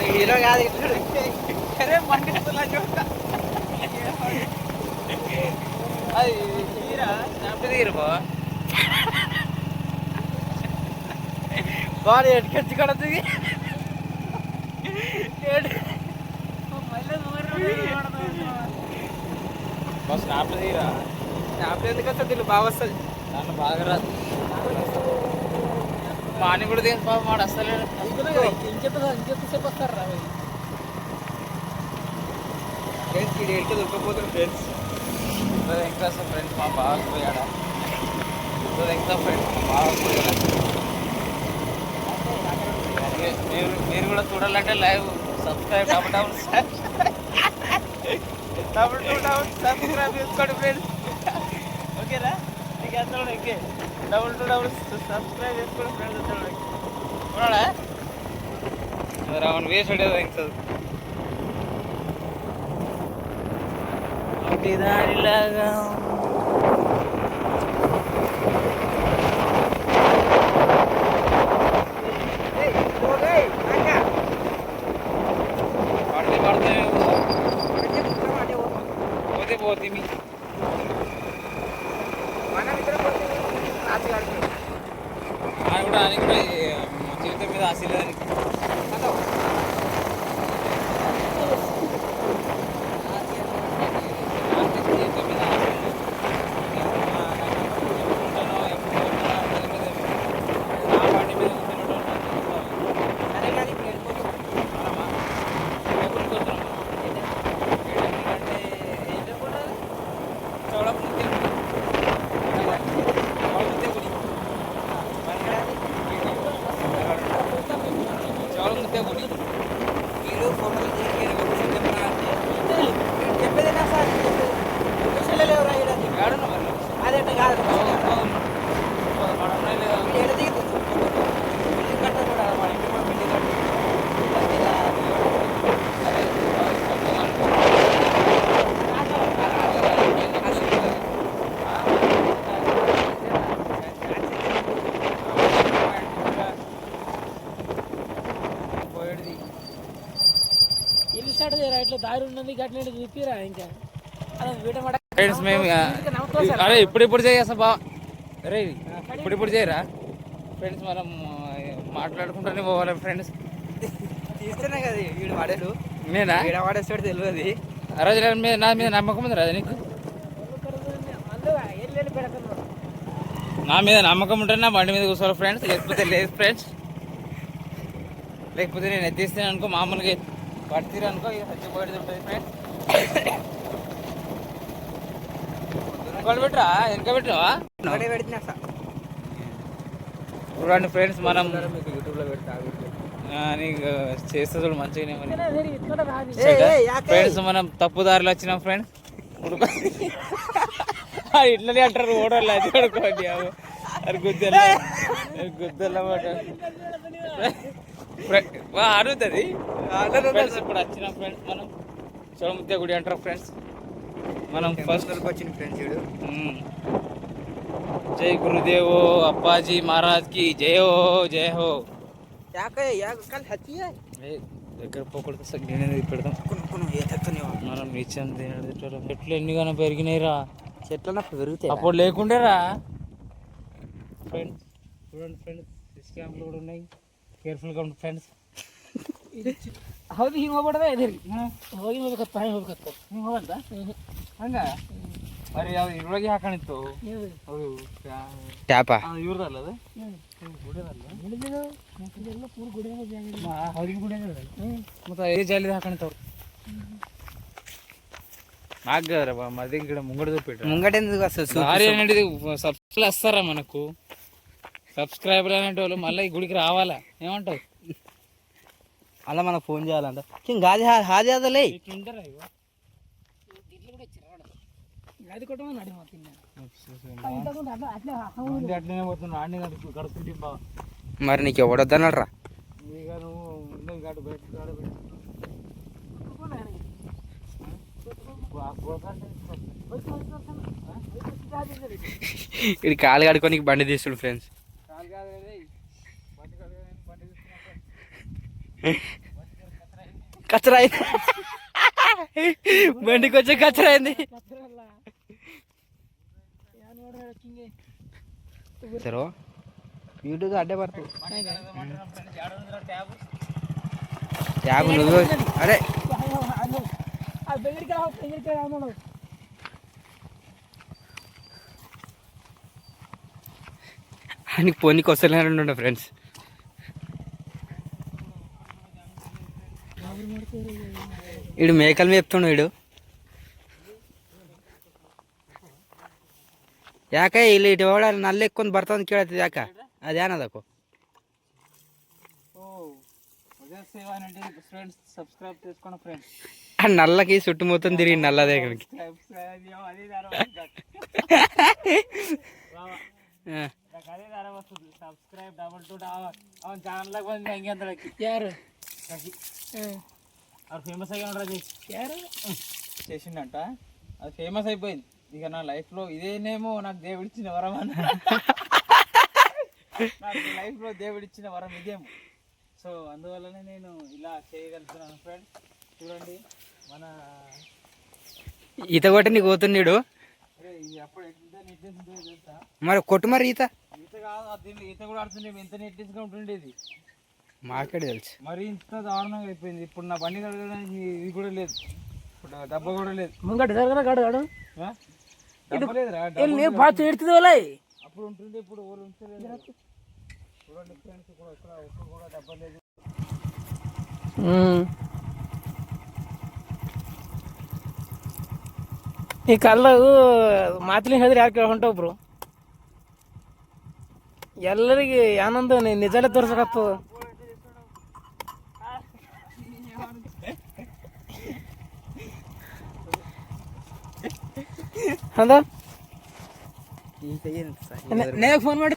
Hero కాదు అది Heera hero body ఎట్టుకొచ్చి కొడుతుంది స్నాప్ తీరా స్నాప్ ఎందుకు వస్తుంది వీళ్ళు బాగా వస్తుంది దాంట్లో బాగా రాదు మాని కూడా దేని బాబు మాట వస్తలేదు ఇంకెంతసేపు వస్తారు రా ఫ్రెండ్స్ ఈ డేట్కి దొరకపోతారు ఫ్రెండ్స్ ఇంకా ఫ్రెండ్స్ మా బాగా పోయాడా ఇంకా ఫ్రెండ్స్ మా బాగా పోయాడా మీరు కూడా చూడాలంటే live subscribe double down subscribe చేసుకోండి ఫ్రెండ్స్ ఓకేనా నీకు ఎంత ఓకే డబుల్ సబ్స్క్రైబ్ చేసుకోండి ఫ్రెండ్స్ చూడాలా రావణ వేసాడు ఇంకా దారిలాగా పోతే మీ కూడా అని కూడా జీవితం మీద ఆశ లేదని ఇట్లా దారి ఉన్నది గట్ల చూపిరా ఇంకా ఫ్రెండ్స్ మేము అరే ఇప్పుడు చేస్తా బా అరే ఇప్పుడు చేయరా ఫ్రెండ్స్ మనం మాట్లాడుకుంటూనే పోవాలి ఫ్రెండ్స్ తీస్తేనే కదా వీడు వాడాడు నేనా వీడ వాడేస్తాడు తెలియదు రాజు నా మీద నమ్మకం ఉంది రాజు నీకు నా మీద నమ్మకం ఉంటే నా బండి మీద కూర్చోవాలి ఫ్రెండ్స్ లేకపోతే లేదు ఫ్రెండ్స్ లేకపోతే నేను ఎత్తిస్తాను అనుకో మామూలుగా పడితీరు అనుకో ఇది హచ్చిపోయేది ఉంటుంది ఫ్రెండ్స్ ఇంకోటి పెట్టరా వెనక పెట్టినావా చూడండి ఫ్రెండ్స్ మనం యూట్యూబ్లో పెడతా నీకు చేస్తే చూడు మంచిగానే ఫ్రెండ్స్ మనం తప్పుదారులు వచ్చినాం ఫ్రెండ్స్ ఇట్లనే అంటారు ఓడోళ్ళు అది కడుకోండి అది గుద్దెల్లమాట అడుగుతుంది ఇప్పుడు వచ్చినాం ఫ్రెండ్స్ మనం చోళముత్య గుడి అంటారు ఫ్రెండ్స్ మనం ఫస్ట్ వచ్చిన ఫ్రెండ్స్ జై గురుదేవో అప్పాజీ మహారాజ్ కి జయ హో జయ హో దగ్గర పోకూడదు పెడతాం మనం నిత్యం చెట్లు ఎన్నిగానో పెరిగినాయిరా చెట్లు పెరుగుతాయి అప్పుడు లేకుండేరా ఫ్రెండ్స్ చూడండి ఫ్రెండ్స్ సిస్ క్యాంపులు కూడా ఉన్నాయి ಕೇರ್ಫುಲ್గా ಉಂಟು ಫ್ರೆಂಡ್ಸ್ ಹೌದು ಹಿಂಗೆ ಹೋಗ್ಬಿಡದೆ ಇದಿರಿ ಹೋಗಿ ಹೋಗ್ಬೇಕತ್ತ ಹಿಂಗೆ ಹೋಗ್ಬೇಕತ್ತ ಹಿಂಗೆ ಹೋಗಂತ ಹಂಗೆ మరి ಅದು ಇದ್ರೊಳಗೆ ಹಾಕೊಂಡಿತ್ತು ಅದು ಟ್ಯಾಪ ಇವ್ರದಲ್ಲ ಅದು ಮತ್ತೆ ఏ జాలి ಹಾಕೊಂಡಿತ್ತು నాగరా మది ఇక్కడ ముంగడ చూపెట్టు ముంగట ఎందుకు వస్తుంది సారీ అనేది సబ్స్క్రైబ్ వస్తారా మనకు సబ్స్క్రైబర్ అనేటి వాళ్ళు మళ్ళీ ఈ గుడికి రావాలా ఏమంటావు అలా మనకు ఫోన్ చేయాలంట గాది హాది అదలే మరి నీకు ఎవడొద్దన్నాడు రా ఇది కాలు కడుకోనికి బండి తీస్తుడు ఫ్రెండ్స్ కచరా అయింది, బండికి వచ్చే కచరా అయింది. సరే వీడియోగా అడ్డే పడుతుంది ట్యాబ్ నువ్వు. అరే నీకు పొన్నికి వస్తలేనండి ఫ్రెండ్స్. వీడు మేకలు మేపుతుండు వీడు. ಯಾಕ ಇಲ್ಲಿ ಇಟ್ಟ ನಲ್ಲೆಕ್ಕೊಂದು ಬರ್ತಂದು ಕೇಳತ್ತಿದ್ ಯಾಕ ಅದೇನದಕ್ಕೂ నల్లకి చుట్టుముత్తం తిరిగి నల్ల దగ్గరికి ఫేమస్ చేసిండంట. అది ఫేమస్ అయిపోయింది. ఇక నా లైఫ్ లో ఇదేనేమో నాకు దేవుడిచ్చిన వరం అన్న. నాకు లైఫ్ లో దేవుడిచ్చిన వరం ఇదేమో. సో అందువల్లనే నేను ఇలా చేయగలుగుతున్నాను ఫ్రెండ్స్. చూడండి మన ఈత కొట్టి నీకు పోతున్నాడు. అప్పుడు ఎంత నీట్నెస్ ఉంటుందో తెలుసా? మరి కొట్టు మరి ఈత ఈత కాదు, దీన్ని ఈత కూడా ఆడుతుండే ఎంత నీట్నెస్ గా ఉంటుండేది మాకే తెలుసు. మరి ఇంత దారుణంగా అయిపోయింది. ఇప్పుడు నా బండి కడగడానికి ఇది కూడా లేదు, ఇప్పుడు డబ్బా కూడా లేదు. ముంగట జరగరా కాడు కాడు డబ్బా లేదురా, బాగా ఏడుతుంది. అప్పుడు ఉంటుండే, ఇప్పుడు ఊరు ఉంచలేదు. చూడండి ఫ్రెండ్స్, ఇప్పుడు ఎక్కడ ఒక్క కూడా డబ్బా లేదు. ಈ ಕಾಲದಾಗ ಮಾತಿನ ಹೇಳಿದ್ರೆ ಯಾರು ಕೇಳ್ಕೊಂಟಾವ ಬ್ರೋ. ಎಲ್ಲರಿಗೆ ಆನಂದ ನಿಜಾಲೇ ತೋರ್ಸಕತ್ತದ. ಹೌದಾ, ನೇಗ ಫೋನ್ ಮಾಡಿ